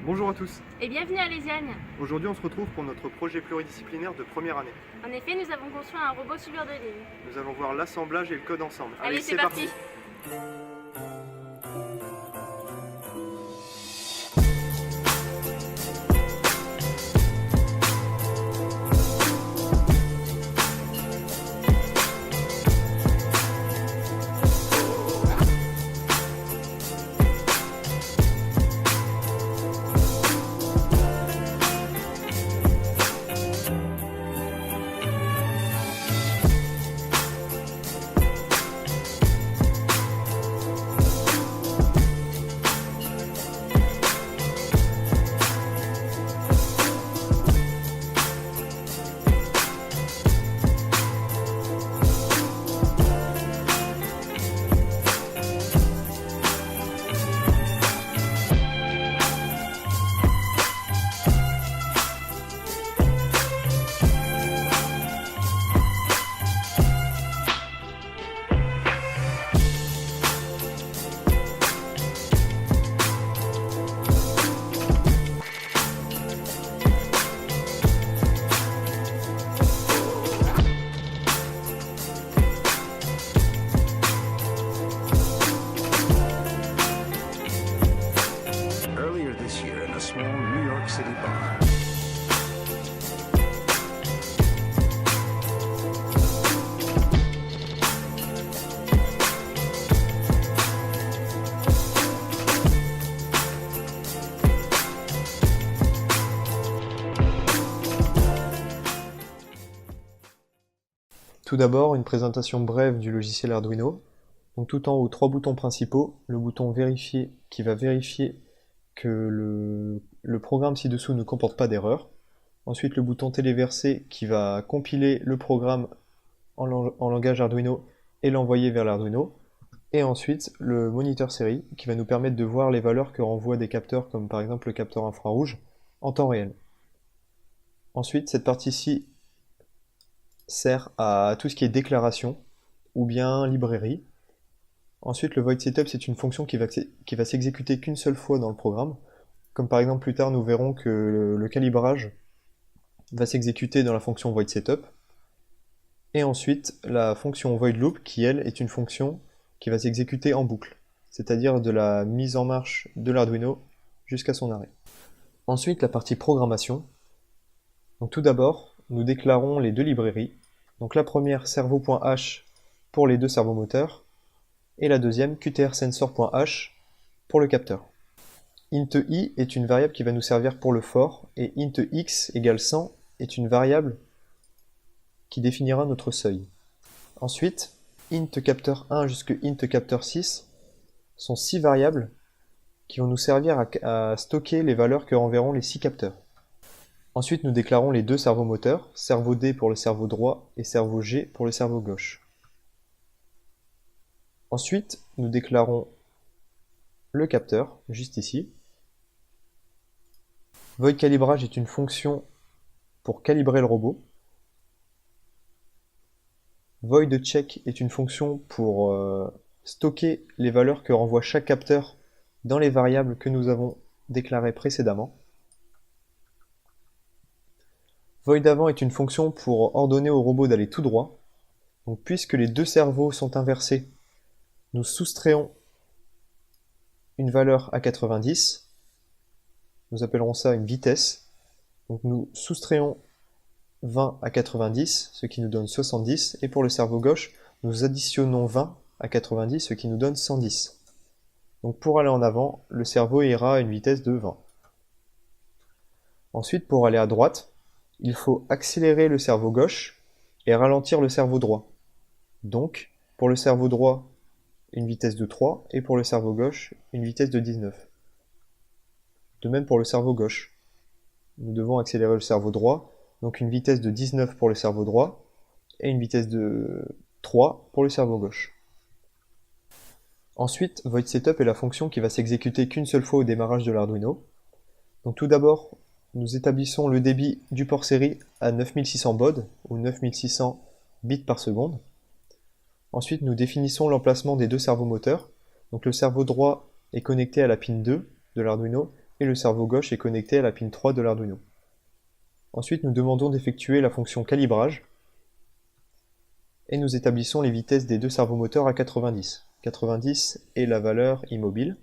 Bonjour à tous. Et bienvenue à Lésiane. Aujourd'hui, on se retrouve pour notre projet pluridisciplinaire de première année. En effet, nous avons conçu un robot suiveur de ligne. Nous allons voir l'assemblage et le code ensemble. Allez, c'est parti. Earlier this year in a small New York City bar. Tout d'abord, une présentation brève du logiciel Arduino. Donc tout en haut, trois boutons principaux. Le bouton vérifier qui va vérifier que le programme ci-dessous ne comporte pas d'erreur. Ensuite, le bouton téléverser qui va compiler le programme en langage Arduino et l'envoyer vers l'Arduino. Et ensuite, le moniteur série qui va nous permettre de voir les valeurs que renvoient des capteurs comme par exemple le capteur infrarouge en temps réel. Ensuite, cette partie-ci sert à tout ce qui est déclaration ou bien librairie. Ensuite, le void setup, c'est une fonction qui va s'exécuter qu'une seule fois dans le programme. Comme par exemple, plus tard, nous verrons que le calibrage va s'exécuter dans la fonction void setup. Et ensuite, la fonction void loop, qui elle est une fonction qui va s'exécuter en boucle, c'est-à-dire de la mise en marche de l'Arduino jusqu'à son arrêt. Ensuite, la partie programmation. Donc tout d'abord, nous déclarons les deux librairies. Donc la première, servo.h pour les deux servomoteurs, et la deuxième, qtrsensor.h pour le capteur. int i est une variable qui va nous servir pour le for, et int x égale 100 est une variable qui définira notre seuil. Ensuite, int capteur 1 jusqu'à int capteur 6 sont 6 variables qui vont nous servir à stocker les valeurs que renverront les 6 capteurs. Ensuite, nous déclarons les deux servomoteurs, servo D pour le cerveau droit et servo G pour le cerveau gauche. Ensuite, nous déclarons le capteur, juste ici. Void calibrage est une fonction pour calibrer le robot. Void check est une fonction pour stocker les valeurs que renvoie chaque capteur dans les variables que nous avons déclarées précédemment. Void avant est une fonction pour ordonner au robot d'aller tout droit. Donc, puisque les deux cerveaux sont inversés, nous soustrayons une valeur à 90. Nous appellerons ça une vitesse. Donc nous soustrayons 20 à 90, ce qui nous donne 70. Et pour le cerveau gauche, nous additionnons 20 à 90, ce qui nous donne 110. Donc pour aller en avant, le cerveau ira à une vitesse de 20. Ensuite, pour aller à droite, il faut accélérer le cerveau gauche et ralentir le cerveau droit. Donc, pour le cerveau droit, une vitesse de 3, et pour le cerveau gauche, une vitesse de 19. De même pour le cerveau gauche. Nous devons accélérer le cerveau droit, donc une vitesse de 19 pour le cerveau droit, et une vitesse de 3 pour le cerveau gauche. Ensuite, void setup est la fonction qui va s'exécuter qu'une seule fois au démarrage de l'Arduino. Donc tout d'abord, nous établissons le débit du port série à 9600 baud, ou 9600 bits par seconde. Ensuite, nous définissons l'emplacement des deux servomoteurs. Donc le cerveau droit est connecté à la pin 2 de l'Arduino, et le cerveau gauche est connecté à la pin 3 de l'Arduino. Ensuite, nous demandons d'effectuer la fonction calibrage et nous établissons les vitesses des deux servomoteurs à 90. 90 est la valeur immobile.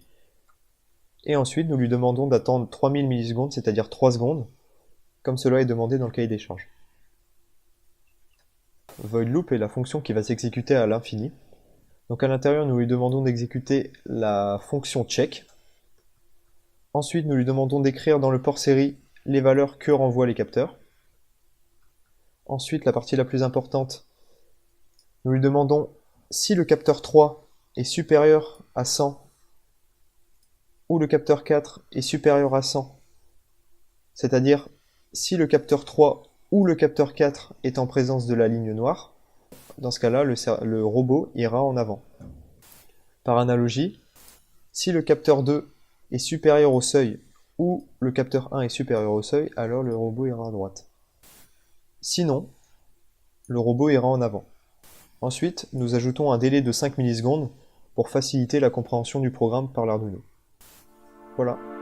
Et ensuite, nous lui demandons d'attendre 3000 millisecondes, c'est-à-dire 3 secondes, comme cela est demandé dans le cahier des charges. Void loop est la fonction qui va s'exécuter à l'infini. Donc à l'intérieur, nous lui demandons d'exécuter la fonction check. Ensuite, nous lui demandons d'écrire dans le port série les valeurs que renvoient les capteurs. Ensuite, la partie la plus importante, nous lui demandons si le capteur 3 est supérieur à 100 ou le capteur 4 est supérieur à 100, c'est-à-dire si le capteur 3 ou le capteur 4 est en présence de la ligne noire, dans ce cas-là, le robot ira en avant. Par analogie, si le capteur 2 est supérieur au seuil ou le capteur 1 est supérieur au seuil, alors le robot ira à droite. Sinon, le robot ira en avant. Ensuite, nous ajoutons un délai de 5 millisecondes pour faciliter la compréhension du programme par l'Arduino. Voilà.